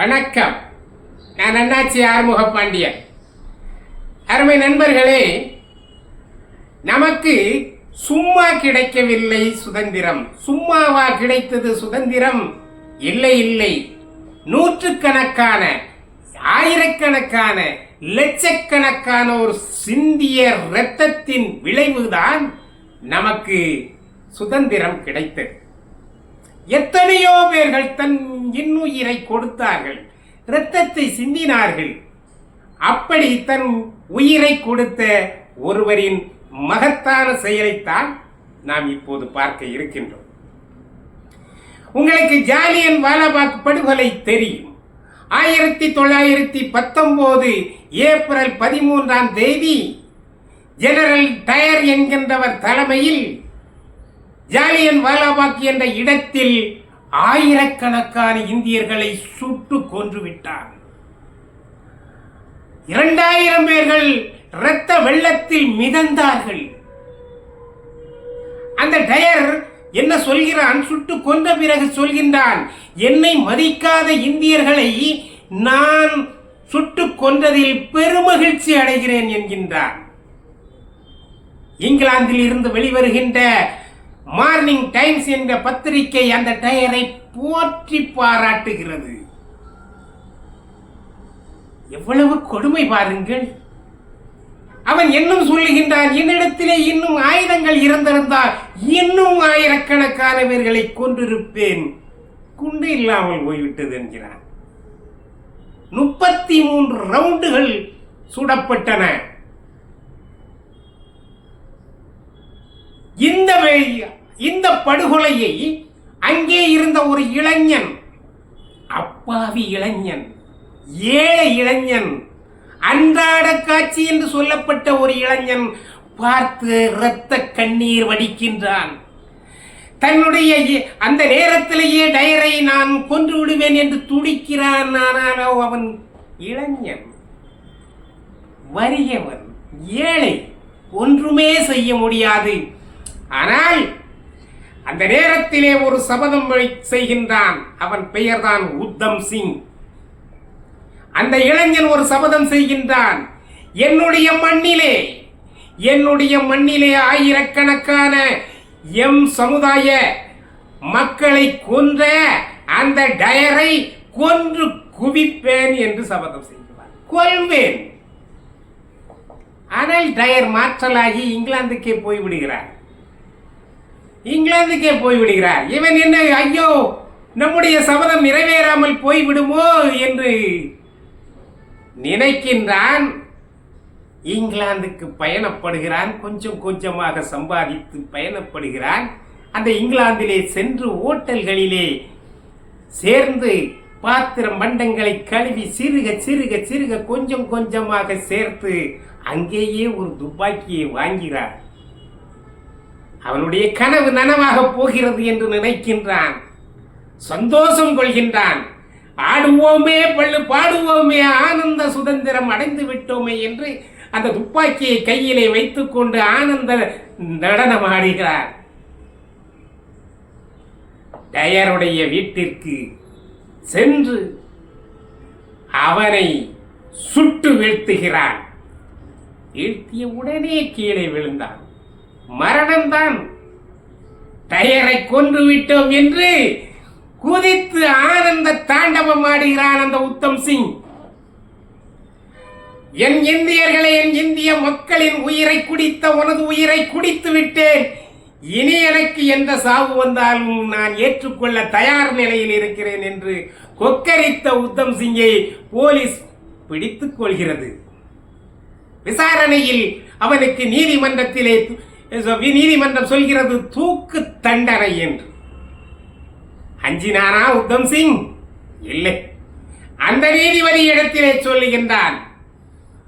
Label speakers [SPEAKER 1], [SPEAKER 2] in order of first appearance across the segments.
[SPEAKER 1] வணக்கம். நான் அண்ணாச்சி ஆறுமுக பாண்டியன். அருமை நண்பர்களே, நமக்கு சும்மா கிடைக்கவில்லை சுதந்திரம். சும்மாவா கிடைத்தது சுதந்திரம்? இல்லை இல்லை, நூற்றுக்கணக்கான, ஆயிரக்கணக்கான, லட்சக்கணக்கான ஒரு சிந்திய இரத்தத்தின் விளைவுதான் நமக்கு சுதந்திரம் கிடைத்தது. எத்தனையோ பேர்கள் தன் இன்னுயிரை கொடுத்தார்கள், இரத்தத்தை சிந்தினார்கள். அப்படி தன் உயிரை கொடுத்த ஒருவரின் மகத்தான செயலைத்தான் நாம் இப்போது பார்க்க இருக்கின்றோம். உங்களுக்கு ஜாலியன் வாலாபாக் படுகொலை தெரியும். 1919 ஏப்ரல் 13 ஜெனரல் டயர் என்கின்றவர் தலைமையில் ஜாலியன் வாலாபாக் என்ற இடத்தில் ஆயிரக்கணக்கான இந்தியர்களை சுட்டு கொன்றுவிட்டார். 2000 பேர்கள் இரத்த வெள்ளத்தில் மிதந்தார்கள். அந்த டயர் என்ன சொல்கிறான்? சுட்டு கொன்ற பிறகு சொல்கின்றான், என்னை மதிக்காத இந்தியர்களை நான் சுட்டு கொன்றதில் பெருமகிழ்ச்சி அடைகிறேன் என்கின்றான். இங்கிலாந்தில் இருந்து வெளிவருகின்ற மார்னிங் டைம்ஸ் என்ற பத்திரிகை அந்த டயரை போற்றி பாராட்டுகிறது. எவ்வளவு கொடுமை பாருங்கள். அவன் இன்னும் சொல்லுகின்றான், என்னிடத்திலே இன்னும் ஆயுதங்கள் இருந்திருந்தால் இன்னும் ஆயிரக்கணக்கானவர்களை கொன்றிருப்பேன், குண்டு இல்லாமல் போய்விட்டது என்கிறான். 33 ரவுண்டுகள் சுடப்பட்டன. இந்த படுகொலையை அங்கே இருந்த ஒரு இளைஞன், அப்பாவி இளைஞன், ஏழை இளைஞன், அன்றாட காட்சி என்று சொல்லப்பட்ட ஒரு இளைஞன் பார்த்து இரத்த கண்ணீர் வடிக்கின்றான். தன்னுடைய அந்த நேரத்திலேயே டயரை நான் கொன்று விடுவேன் என்று துடிக்கிறான். ஆனாலோ அவன் இளைஞன், வறியவன், ஏழை, ஒன்றுமே செய்ய முடியாது. ஆனால் அந்த நேரத்திலே ஒரு சபதம் செய்கின்றான். அவன் பெயர்தான் உத்தம் சிங். அந்த இளைஞன் ஒரு சபதம் செய்கின்றான், என்னுடைய மண்ணிலே ஆயிரக்கணக்கான எம் சமுதாய மக்களை கொன்ற அந்த டயரை கொன்று குவிப்பேன் என்று சபதம் செய்கிறான். கொல்வேன். ஆனால் டயர் மாற்றலாகி இங்கிலாந்துக்கே போய்விடுகிறார். இவன் என்ன, ஐயோ நம்முடைய சபதம் நிறைவேறாமல் போய்விடுமோ என்று நினைக்கின்றான். இங்கிலாந்துக்கு பயணப்படுகிறான். கொஞ்சம் கொஞ்சமாக சம்பாதித்து பயணப்படுகிறான். அந்த இங்கிலாந்திலே சென்று ஓட்டல்களிலே சேர்ந்து பாத்திரம் பண்டங்களை கழுவி சிறுக சிறுக சிறுக கொஞ்சம் கொஞ்சமாக சேர்த்து அங்கேயே ஒரு துப்பாக்கியை வாங்கிறார். அவனுடைய கனவு நனவாக போகிறது என்று நினைக்கின்றான். சந்தோஷம் கொள்கின்றான். ஆடுவோமே பள்ளு பாடுவோமே, ஆனந்த சுதந்திரம் அடைந்து விட்டோமே என்று அந்த துப்பாக்கியை கையிலே வைத்துக் கொண்டு ஆனந்த நடனம் ஆடுகிறார். டயருடைய வீட்டிற்கு சென்று அவனை சுட்டு வீழ்த்துகிறான். வீழ்த்திய உடனே கீழே விழுந்தான். மரணம்தான். டயரை கொன்று விட்டோம் என்று குதித்து ஆனந்த தாண்டவம் ஆடுகிறான் அந்த உத்தம் சிங். என் இந்தியர்களை, என் இந்திய மக்களின் உயிரை குடித்த உனது உயிரை குடித்து விட்டேன். இனி எனக்கு எந்த சாவு வந்தாலும் நான் ஏற்றுக்கொள்ள தயார் நிலையில் இருக்கிறேன் என்று கொக்கரித்த உத்தம் சிங்கை போலீஸ் பிடித்துக் கொள்கிறது. விசாரணையில் அவனுக்கு நீதிமன்றம் சொல்கிறது தூக்கு தண்டனை என்று. அஞ்சினானா உத்தம் சிங்? இல்லை. அந்த நீதிபதி இடத்திலே சொல்லுகின்றான்,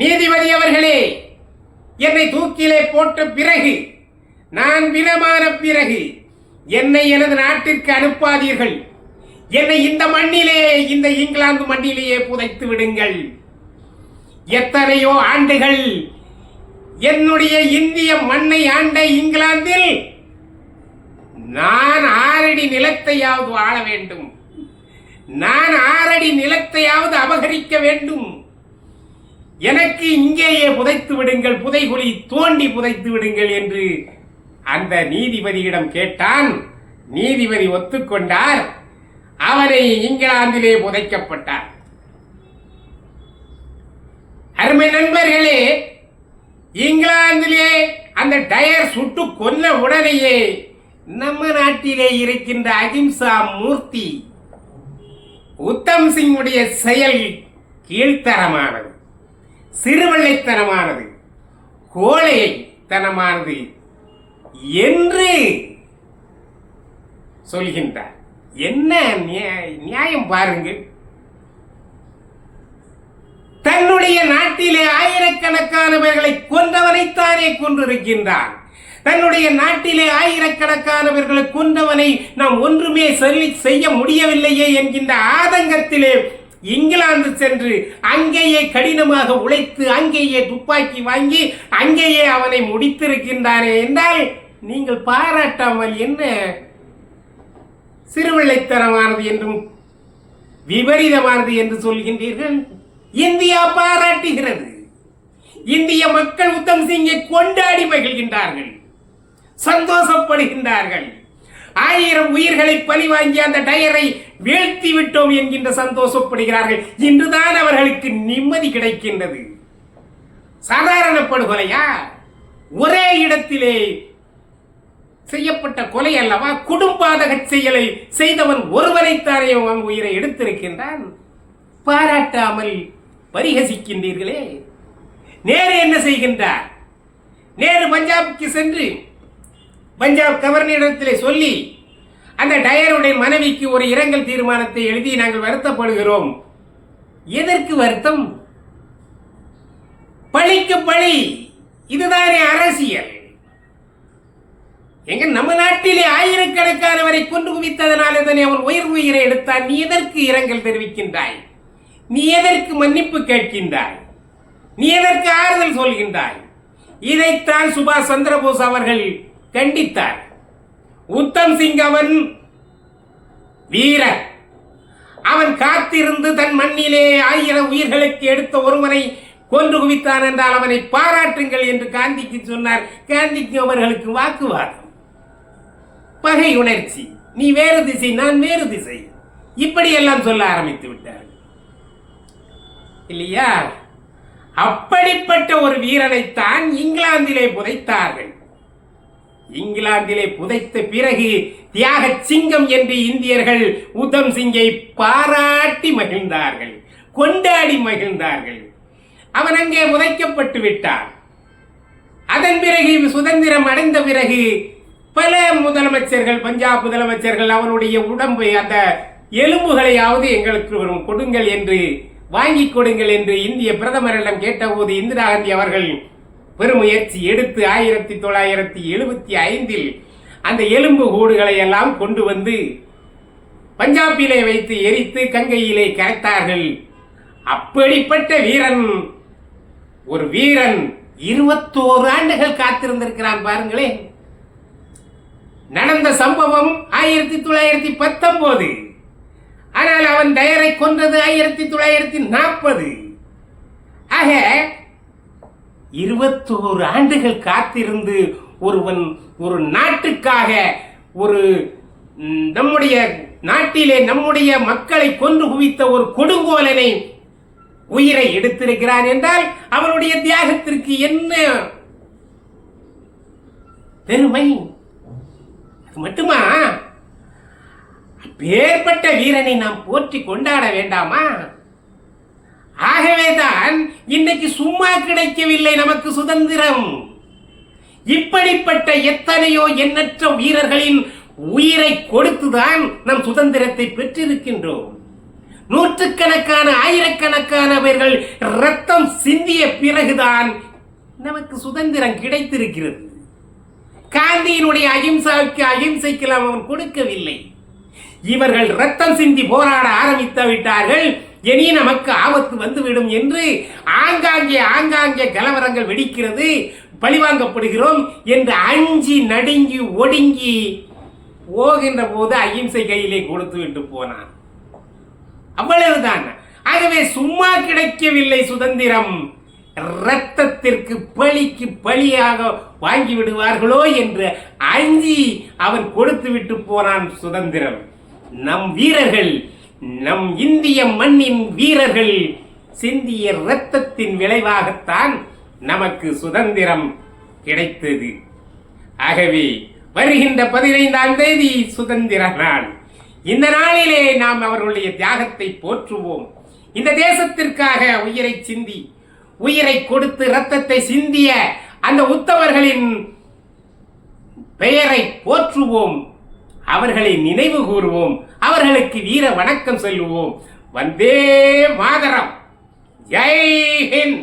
[SPEAKER 1] நீதிபதி அவர்களே, என்னை தூக்கிலே போட்ட பிறகு, நான் பிணமான பிறகு என்னை எனது நாட்டிற்கு அனுப்பாதீர்கள். என்னை இந்த மண்ணிலே, இந்த இங்கிலாந்து மண்ணிலேயே புதைத்து விடுங்கள். எத்தனையோ ஆண்டுகள் என்னுடைய இந்திய மண்ணை ஆண்ட இங்கிலாந்தில் நான் 6 அடி நிலத்தையாவது வாழ வேண்டும். நான் 6 அடி நிலத்தையாவது அபகரிக்க வேண்டும். எனக்கு இங்கேயே புதைத்து விடுங்கள், புதைகுழி தோண்டி புதைத்து விடுங்கள் என்று அந்த நீதிபதியிடம் கேட்டான். நீதிபதி ஒத்துக்கொண்டார். அவனை இங்கிலாந்திலே புதைக்கப்பட்டார். அருமை நண்பர்களே, இங்கிலாந்திலே அந்த டயர் சுட்டு கொல்ல உடனேயே நம்ம நாட்டிலே இருக்கின்ற அகிம்சா மூர்த்தி உத்தம் சிங்குடைய செயல் கீழ்த்தரமானது, சிறுவள்ளைத்தனமானது, கோழைத்தனமானது என்று சொல்கின்றார். என்ன நியாயம் பாருங்கள். தன்னுடைய நாட்டிலே ஆயிரக்கணக்கானவர்களை கொன்றவனைத்தானே கொன்றிருக்கின்றான். தன்னுடைய நாட்டிலே ஆயிரக்கணக்கானவர்களை கொன்றவனை நாம் ஒன்றுமே செய்ய முடியவில்லையே என்கின்ற ஆதங்கத்திலே இங்கிலாந்து சென்று அங்கேயே கடினமாக உழைத்து அங்கேயே துப்பாக்கி வாங்கி அங்கேயே அவனை முடித்திருக்கின்றானே என்றால் நீங்கள் பாராட்டாமல் என்ன சிறுவிளைத்தனமானது என்றும் விபரீதமானது என்று சொல்கின்றீர்கள்? இந்தியா பாராட்டுகிறது. இந்திய மக்கள் உத்தம் சிங்கை கொண்டாடி மகிழ்கின்றார்கள், சந்தோஷப்படுகின்றார்கள். 1000 உயிர்களை பலி வாங்கி அந்த டயரை வீழ்த்தி விட்டோம் என்கின்ற சந்தோஷப்படுகிறார்கள். இன்றுதான் அவர்களுக்கு நிம்மதி கிடைக்கின்றது. சாதாரண படுகொலையா? ஒரே இடத்திலே செய்யப்பட்ட கொலை அல்லவா? குடும்பாதக செயலை செய்தவன் ஒருவனைத்தானே அவன் உயிரை எடுத்திருக்கின்றான். பாராட்டாமல் பரிகசிக்கின்றீர்களே. நேரு என்ன செய்கின்றார்? நேரு பஞ்சாபுக்கு சென்று பஞ்சாப் கவர்னரிடத்திலே சொல்லி அந்த டயருடைய மனைவிக்கு ஒரு இரங்கல் தீர்மானத்தை எழுதி நாங்கள் வருத்தப்படுகிறோம். எதற்கு வருத்தம்? பழிக்கு பழி. இதுதானே அரசியல். எங்க நம்ம நாட்டிலே ஆயிரக்கணக்கானவரை கொண்டு குவித்ததனாலே தானே அவன் உயிரை எடுத்தான். நீ எதற்கு இரங்கல் தெரிவிக்கின்றாய்? நீ எதற்கு மன்னிப்பு கேட்கின்றாய்? நீ எதற்கு ஆறுதல் சொல்கின்றாய்? இதைத்தான் சுபாஷ் சந்திரபோஸ் அவர்கள் கண்டித்தார். உத்தம் சிங் அவன் வீரர். அவன் காத்திருந்து தன் மண்ணிலே 1000 உயிர்களுக்கு எடுத்த ஒருவனை கொன்று குவித்தான் என்றால் அவனை பாராட்டுங்கள் என்று காந்திக்கு சொன்னார். காந்திக்கு அவர்களுக்கு வாக்குவாதம், பகை உணர்ச்சி. நீ வேறு திசை, நான் வேறு திசை, இப்படியெல்லாம் சொல்ல ஆரம்பித்து விட்டார்கள் இல்லையா? அப்படிப்பட்ட ஒரு வீரனைத்தான் இங்கிலாந்திலே புதைத்தார்கள். இங்கிலாந்திலே புதைத்த பிறகு தியாக சிங்கம் என்று இந்தியர்கள் உத்தம் சிங்கை பாராட்டி மகிழ்ந்தார்கள், கொண்டாடி மகிழ்ந்தார்கள். அவன் அங்கே புதைக்கப்பட்டு விட்டான். அதன் பிறகு சுதந்திரம் அடைந்த பிறகு பல முதலமைச்சர்கள், பஞ்சாப் முதலமைச்சர்கள் அவனுடைய உடம்பை, அந்த எலும்புகளையாவது எங்களுக்கு கொடுங்கள் என்று, வாங்கி கொடுங்கள் என்று இந்திய பிரதமரிடம் கேட்டபோது இந்திரா காந்தி அவர்கள் பெருமுயற்சி எடுத்து 1975 அந்த எலும்பு கூடுகளை எல்லாம் கொண்டு வந்து பஞ்சாபிலே வைத்து எரித்து கங்கையிலே கரைத்தார்கள். அப்படிப்பட்ட வீரன், ஒரு வீரன் 21 ஆண்டுகள் காத்திருந்திருக்கிறான். பாருங்களேன், நடந்த சம்பவம் 1919. ஆனால் அவன் டயரை கொன்றது 1940. ஆக 21 ஆண்டுகள் காத்திருந்து ஒருவன் ஒரு நாட்டுக்காக, ஒரு நம்முடைய நாட்டிலே நம்முடைய மக்களை கொன்று குவித்த ஒரு கொடுங்கோலனை உயிரை எடுத்திருக்கிறான் என்றால் அவனுடைய தியாகத்திற்கு என்ன பெருமை! அது மட்டுமா? அப்பேற்பட்ட வீரனை நாம் போற்றி கொண்டாட வேண்டாமா? ஆகவேதான் இன்றைக்கு சும்மா கிடைக்கவில்லை நமக்கு சுதந்திரம். இப்படிப்பட்ட எத்தனையோ எண்ணற்ற வீரர்களின் உயிரை கொடுத்துதான் நம் சுதந்திரத்தை பெற்றிருக்கின்றோம். நூற்றுக்கணக்கான ஆயிரக்கணக்கானவர்கள் ரத்தம் சிந்திய பிறகுதான் நமக்கு சுதந்திரம் கிடைத்திருக்கிறது. காந்தியினுடைய அகிம்சைக்கு அவன் கொடுக்கவில்லை. இவர்கள் ரத்தம் சிந்தி போராட ஆரம்பித்து விட்டார்கள். இனி நமக்கு ஆபத்து வந்துவிடும் என்று ஆங்காங்கே கலவரங்கள் வெடிக்கிறது, பழிவாங்கப்படுகிறோம் என்று அஞ்சி நடுங்கி ஒடுங்கி போகின்ற போது அகிம்சை கையிலே கொடுத்து விட்டு போனான். அவ்வளவுதான். ஆகவே சும்மா கிடைக்கவில்லை சுதந்திரம். இரத்தத்திற்கு பழிக்கு பழியாக வாங்கி விடுவார்களோ என்று அஞ்சி அவன் கொடுத்து விட்டு போனான் சுதந்திரம். நம் வீரர்கள், நம் இந்திய மண்ணின் வீரர்கள் சிந்திய இரத்தத்தின் விளைவாகத்தான் நமக்கு சுதந்திரம் கிடைத்தது. ஆகவே வருகின்ற 15ஆம் தேதி சுதந்திர நாள். இந்த நாளிலே நாம் அவர்களுடைய தியாகத்தை போற்றுவோம். இந்த தேசத்திற்காக உயிரை சிந்தி, உயிரை கொடுத்து இரத்தத்தை சிந்திய அந்த உத்தவர்களின் பெயரை போற்றுவோம், அவர்களை நினைவு கூறுவோம், அவர்களுக்கு வீர வணக்கம் சொல்லுவோம். வந்தே மாதரம். ஜெய் ஹிந்த்.